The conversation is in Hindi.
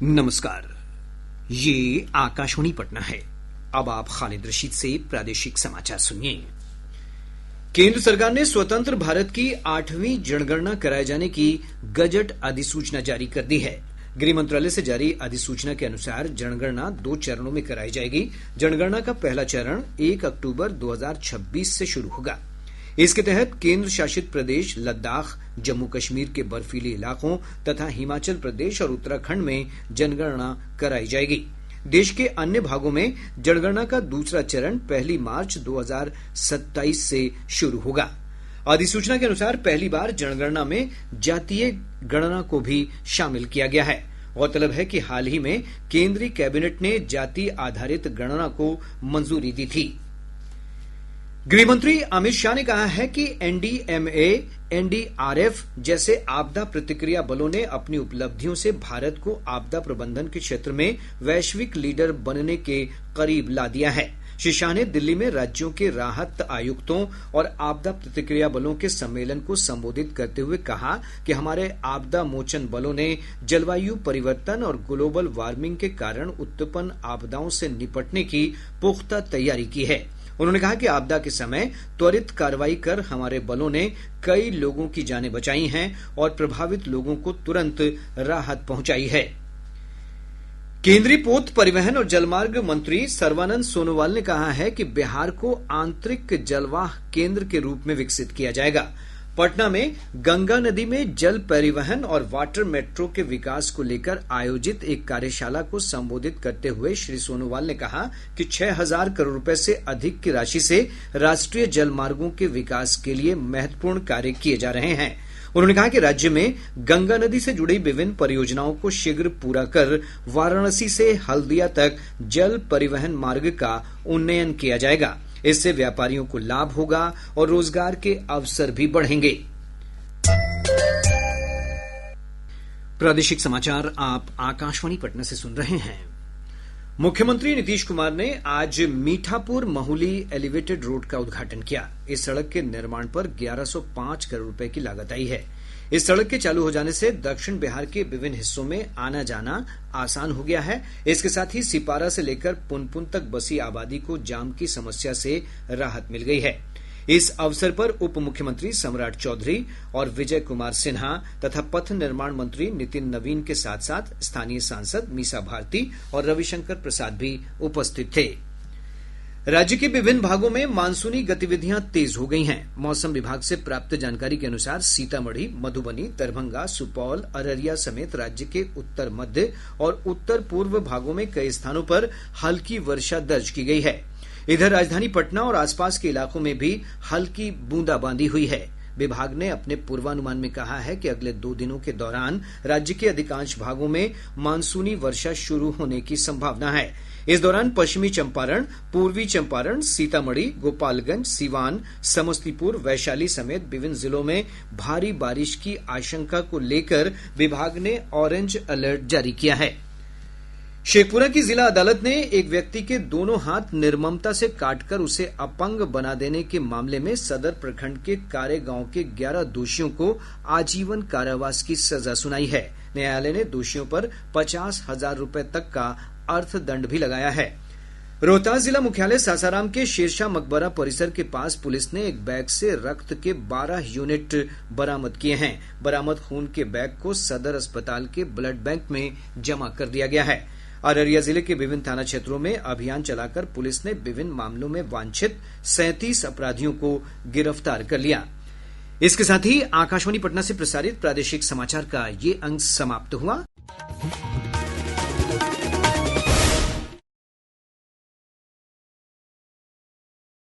नमस्कार। ये आकाशवाणी पटना है। अब आप खालिद रशीद से प्रादेशिक समाचार सुनिए। केंद्र सरकार ने स्वतंत्र भारत की 8वीं जनगणना कराए जाने की गजट अधिसूचना जारी कर दी है। गृह मंत्रालय से जारी अधिसूचना के अनुसार जनगणना 2 चरणों में कराई जाएगी। जनगणना का पहला चरण 1 अक्टूबर 2026 से शुरू होगा। इसके तहत केंद्र शासित प्रदेश लद्दाख, जम्मू कश्मीर के बर्फीले इलाकों तथा हिमाचल प्रदेश और उत्तराखंड में जनगणना कराई जाएगी। देश के अन्य भागों में जनगणना का दूसरा चरण 1 मार्च 2027 से शुरू होगा। अधिसूचना के अनुसार पहली बार जनगणना में जातीय गणना को भी शामिल किया गया है। गौरतलब है कि हाल ही में केंद्रीय कैबिनेट ने जाति आधारित गणना को मंजूरी दी थी। गृहमंत्री अमित शाह ने कहा है कि एनडीएमए, एनडीआरएफ जैसे आपदा प्रतिक्रिया बलों ने अपनी उपलब्धियों से भारत को आपदा प्रबंधन के क्षेत्र में वैश्विक लीडर बनने के करीब ला दिया है। श्री शाह ने दिल्ली में राज्यों के राहत आयुक्तों और आपदा प्रतिक्रिया बलों के सम्मेलन को संबोधित करते हुए कहा कि हमारे आपदा मोचन बलों ने जलवायु परिवर्तन और ग्लोबल वार्मिंग के कारण उत्पन्न आपदाओं से निपटने की पुख्ता तैयारी की है। उन्होंने कहा कि आपदा के समय त्वरित कार्रवाई कर हमारे बलों ने कई लोगों की जानें बचाई हैं और प्रभावित लोगों को तुरंत राहत पहुंचाई है। केंद्रीय पोत परिवहन और जलमार्ग मंत्री सर्बानंद सोनोवाल ने कहा है कि बिहार को आंतरिक जलवाह केंद्र के रूप में विकसित किया जाएगा। पटना में गंगा नदी में जल परिवहन और वाटर मेट्रो के विकास को लेकर आयोजित एक कार्यशाला को संबोधित करते हुए श्री सोनोवाल ने कहा कि 6,000 करोड़ रुपए से अधिक की राशि से राष्ट्रीय जल मार्गों के विकास के लिए महत्वपूर्ण कार्य किए जा रहे हैं। उन्होंने कहा कि राज्य में गंगा नदी से जुड़ी विभिन्न परियोजनाओं को शीघ्र पूरा कर वाराणसी से हल्दिया तक जल परिवहन मार्ग का उन्नयन किया जाएगा। इससे व्यापारियों को लाभ होगा और रोजगार के अवसर भी बढ़ेंगे। प्रादेशिक समाचार आप आकाशवाणी पटना से सुन रहे हैं। मुख्यमंत्री नीतीश कुमार ने आज मीठापुर महुली एलिवेटेड रोड का उद्घाटन किया। इस सड़क के निर्माण पर 1105 करोड़ रुपए की लागत आई है। इस सड़क के चालू हो जाने से दक्षिण बिहार के विभिन्न हिस्सों में आना जाना आसान हो गया है। इसके साथ ही सिपारा से लेकर पुनपुन तक बसी आबादी को जाम की समस्या से राहत मिल गई है। इस अवसर पर उप मुख्यमंत्री सम्राट चौधरी और विजय कुमार सिन्हा तथा पथ निर्माण मंत्री नितिन नवीन के साथ साथ स्थानीय सांसद मीसा भारती और रविशंकर प्रसाद भी उपस्थित थे। राज्य के विभिन्न भागों में मानसूनी गतिविधियां तेज हो गई हैं। मौसम विभाग से प्राप्त जानकारी के अनुसार सीतामढ़ी, मधुबनी, दरभंगा, सुपौल, अररिया समेत राज्य के उत्तर मध्य और उत्तर पूर्व भागों में कई स्थानों पर हल्की वर्षा दर्ज की गई है। इधर राजधानी पटना और आसपास के इलाकों में भी हल्की बूंदाबांदी हुई है। विभाग ने अपने पूर्वानुमान में कहा है कि अगले 2 दिनों के दौरान राज्य के अधिकांश भागों में मानसूनी वर्षा शुरू होने की संभावना है। इस दौरान पश्चिमी चंपारण, पूर्वी चंपारण, सीतामढ़ी, गोपालगंज, सिवान, समस्तीपुर, वैशाली समेत विभिन्न जिलों में भारी बारिश की आशंका को लेकर विभाग ने ऑरेंज अलर्ट जारी किया है। शेखपुरा की जिला अदालत ने एक व्यक्ति के दोनों हाथ निर्ममता से काटकर उसे अपंग बना देने के मामले में सदर प्रखंड के कारे गांव के 11 दोषियों को आजीवन कारावास की सजा सुनाई है। न्यायालय ने दोषियों पर 50,000 रुपए तक का अर्थदंड भी लगाया है। रोहतास जिला मुख्यालय सासाराम के शेरशाह मकबरा परिसर के पास पुलिस ने एक बैग से रक्त के 12 यूनिट बरामद किए हैं। बरामद खून के बैग को सदर अस्पताल के ब्लड बैंक में जमा कर दिया गया है। अररिया जिले के विभिन्न थाना क्षेत्रों में अभियान चलाकर पुलिस ने विभिन्न मामलों में वांछित 37 अपराधियों को गिरफ्तार कर लिया। इसके साथ ही आकाशवाणी पटना से प्रसारित प्रादेशिक समाचार का ये अंक समाप्त हुआ।